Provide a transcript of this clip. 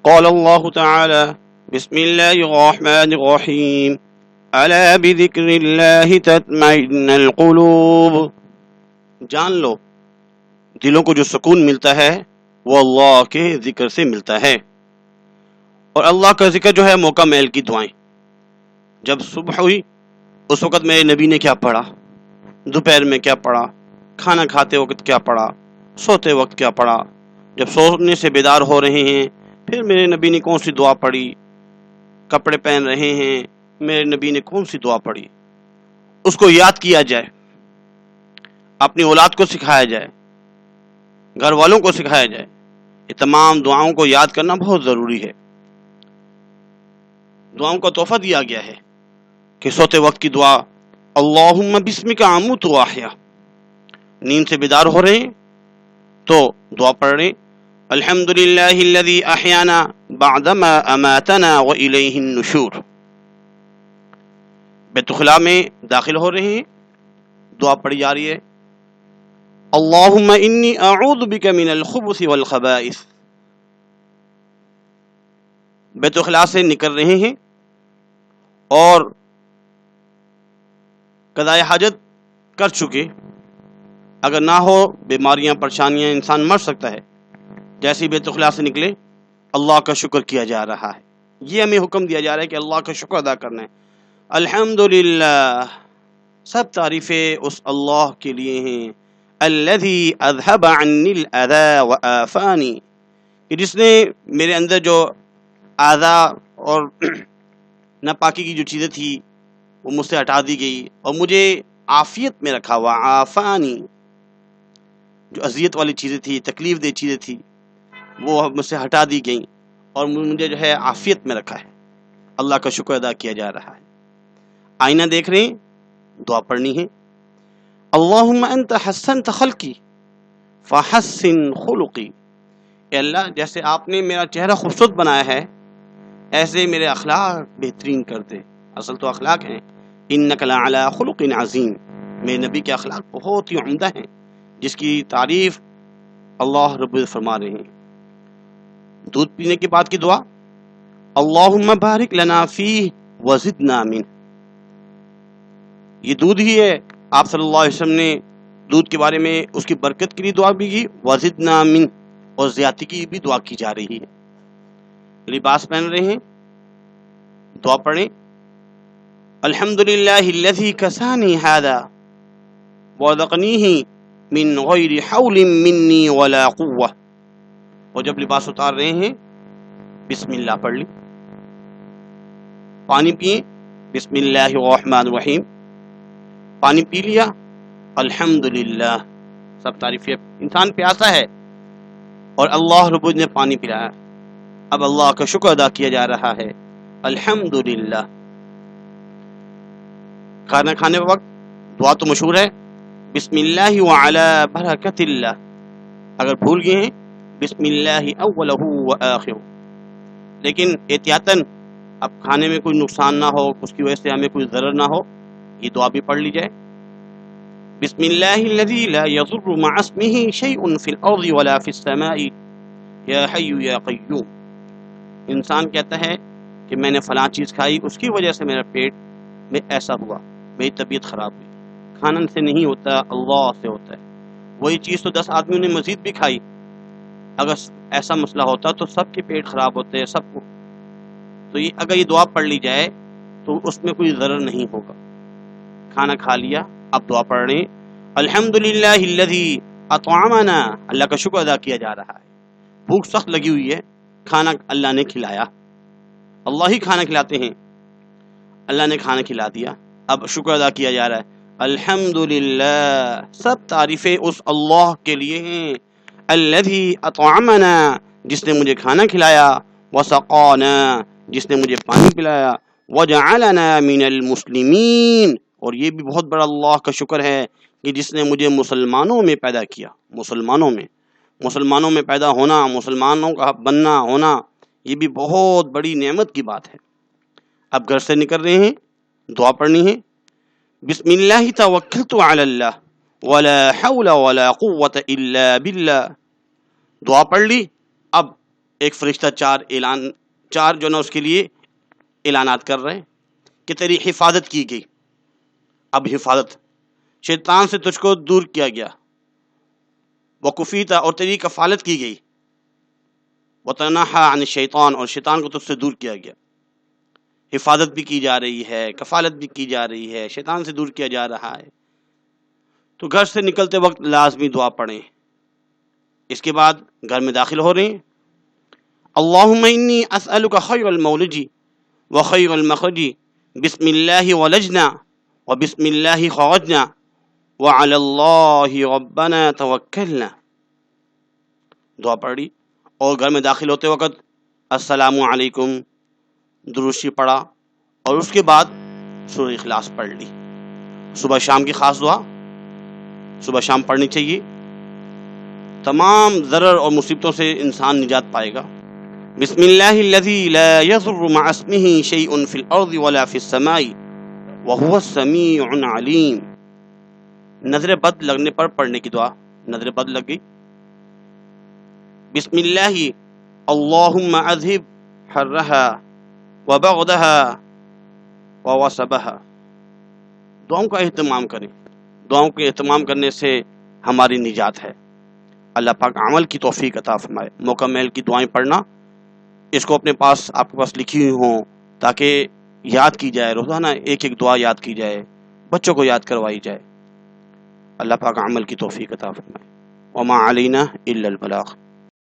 قال اللہ تعالی بسم اللہ الرحمن الرحیم الا بذکر اللہ تطمئن القلوب، جان لو دلوں کو جو سکون ملتا ہے وہ اللہ کے ذکر سے ملتا ہے۔ اور اللہ کا ذکر جو ہے موقع میل کی دعائیں، جب صبح ہوئی اس وقت میرے نبی نے کیا پڑھا، دوپہر میں کیا پڑھا، کھانا کھاتے وقت کیا پڑھا، سوتے وقت کیا پڑھا، جب سونے سے بیدار ہو رہے ہیں پھر میرے نبی نے کون سی دعا پڑھی، کپڑے پہن رہے ہیں میرے نبی نے کون سی دعا پڑھی، اس کو یاد کیا جائے، اپنی اولاد کو سکھایا جائے، گھر والوں کو سکھایا جائے۔ یہ تمام دعاؤں کو یاد کرنا بہت ضروری ہے۔ دعاؤں کا تحفہ دیا گیا ہے کہ سوتے وقت کی دعا اللہم بسمک اموت و احیا، نیند سے بیدار ہو رہے ہیں تو دعا پڑھ رہے ہیں الحمدللہ الذی احیانا بعدما اماتنا والیہ النشور۔ بیت الخلاء میں داخل ہو رہے ہیں دعا پڑھی جا رہی ہے اللہم انی اعوذ بک من الخبث والخبائث۔ بیت الخلاء سے نکل رہے ہیں اور قضاء حاجت کر چکے، اگر نہ ہو بیماریاں پریشانیاں انسان مر سکتا ہے، جیسے بیت الخلاء سے نکلے اللہ کا شکر کیا جا رہا ہے۔ یہ ہمیں حکم دیا جا رہا ہے کہ اللہ کا شکر ادا کرنا ہے۔ الحمدللہ، سب تعریفیں اس اللہ کے لیے ہیں الذی اذهب عنی الاذى وآفانی، کہ جس نے میرے اندر جو اذا اور ناپاکی کی جو چیزیں تھی وہ مجھ سے ہٹا دی گئی اور مجھے عافیت میں رکھا ہوا، عافانی، جو اذیت والی چیزیں تھی، تکلیف دہ چیزیں تھی وہ مجھ سے ہٹا دی گئیں اور مجھے جو ہے عافیت میں رکھا ہے۔ اللہ کا شکر ادا کیا جا رہا ہے۔ آئینہ دیکھ رہے ہیں دعا پڑھنی ہے اللہم انت حسنت خلقی فحسن خلقی، اے اللہ جیسے آپ نے میرا چہرہ خوبصورت بنایا ہے ایسے میرے اخلاق بہترین کر دے۔ اصل تو اخلاق ہیں انک لعلی خلق عظیم، میرے نبی کے اخلاق بہت ہی عمدہ ہیں جس کی تعریف اللہ رب العزت فرما رہے ہیں۔ دودھ پینے کے بعد کی دعا اللہم بارک لنا فیہ وزدنا منہ، یہ دودھ ہی ہے، آپ صلی اللہ علیہ وسلم نے دودھ کے بارے میں اس کی برکت کے لیے دعا بھی کی، وزدنا منہ، اور زیادتی کی بھی دعا کی جا رہی ہے۔ لباس پہن رہے ہیں دعا پڑھیں الحمدللہ الذی کسانی ھذا ورزقنیہ من غیر حول منی ولا قوہ، اور جب لباس اتار رہے ہیں بسم اللہ پڑھ لیں، پانی پئیں بسم اللہ الرحمن الرحیم، پانی پی لیا الحمدللہ، سب تعریفیں، انسان پیاسا ہے اور اللہ رب العزت نے پانی پلایا، اب اللہ کا شکر ادا کیا جا رہا ہے الحمدللہ۔ کھانا کھانے وقت دعا تو مشہور ہے بسم اللہ وعلی برکت اللہ، اگر بھول گئے ہیں بسم اللہ اولہ وآخرہ، لیکن احتیاطاً اب کھانے میں کوئی نقصان نہ ہو، اس کی وجہ سے ہمیں کوئی ضرر نہ ہو، یہ دعا بھی پڑھ لی جائے بسم اللہ الذی لا یضر مع اسمہ شیء فی الارض ولا فی السماء یا حی یا قیوم۔ انسان کہتا ہے کہ میں نے فلاں چیز کھائی اس کی وجہ سے میرا پیٹ میں ایسا ہوا، میری طبیعت خراب ہوئی، کھانا سے نہیں ہوتا اللہ سے ہوتا ہے۔ وہی چیز تو 10 آدمیوں نے مزید بھی کھائی، اگر ایسا مسئلہ ہوتا تو سب کے پیٹ خراب ہوتے ہیں، سب کو، تو یہ اگر یہ دعا پڑھ لی جائے تو اس میں کوئی ضرر نہیں ہوگا۔ کھانا کھا لیا اب دعا پڑھ رہے ہیں الحمدللہ الذی اطعمنا، اللہ کا شکر ادا کیا جا رہا ہے۔ بھوک سخت لگی ہوئی ہے، کھانا اللہ نے کھلایا، اللہ ہی کھانا کھلاتے ہیں، اللہ نے کھانا کھلا دیا، اب شکر ادا کیا جا رہا ہے الحمدللہ، سب تعریفیں اس اللہ کے لیے ہیں الذی اطعمنا، جس نے مجھے کھانا کھلایا، وسقانا، جس نے مجھے پانی پلایا، وجعلنا من المسلمین، اور یہ بھی بہت بڑا اللہ کا شکر ہے کہ جس نے مجھے مسلمانوں میں پیدا کیا، مسلمانوں میں پیدا ہونا، مسلمانوں کا بننا ہونا، یہ بھی بہت بڑی نعمت کی بات ہے۔ اب گھر سے نکل رہے ہیں دعا پڑھنی ہے بسم اللہ توکلت علی اللہ ولا حول ولا قوة الا باللہ، دعا پڑھ لی، اب ایک فرشتہ چار جو نا اس کے لیے اعلانات کر رہے ہیں کہ تیری حفاظت کی گئی. اب حفاظت، شیطان سے تجھ کو دور کیا گیا، وکفیتا اور تیری کفالت کی گئی، وتنحى عن الشیطان اور شیطان کو تجھ سے دور کیا گیا. حفاظت بھی کی جا رہی ہے، کفالت بھی کی جا رہی ہے، شیطان سے دور کیا جا رہا ہے. تو گھر سے نکلتے وقت لازمی دعا پڑھیں. اس کے بعد گھر میں داخل ہو رہے ہیں، اللہم انی اسألک خیر المولج وخیر المخرج بسم اللہ ولجنا وبسم اللہ خرجنا وعلی اللہ ربنا توکلنا. دعا پڑھی اور گھر میں داخل ہوتے وقت السلام علیکم درود شریف پڑھا اور اس کے بعد سورہ اخلاص پڑھ لی. صبح شام کی خاص دعا صبح شام پڑھنی چاہیے. تمام ضرر اور مصیبتوں سے انسان نجات پائے گا. بسم اللہ الذی لا یضر مع اسمہ شیء فی الارض ولا فی السماء وهو السمیع العلیم. نظر بد لگنے پر پڑھنے کی دعا. نظر بد لگ گئی، بسم اللہ اللہم اذہب حرہا وبغضہا ووصبہا. دعاؤں کا اہتمام کریں. دعاؤں کے اہتمام کرنے سے ہماری نجات ہے. اللہ پاک عمل کی توفیق عطا فرمائے. مکمل کی دعائیں پڑھنا، اس کو اپنے پاس آپ کے پاس لکھی ہوئی ہوں تاکہ یاد کی جائے. روزانہ ایک ایک دعا یاد کی جائے، بچوں کو یاد کروائی جائے. اللہ پاک عمل کی توفیق عطا فرمائے. وما علینا الا البلاغ.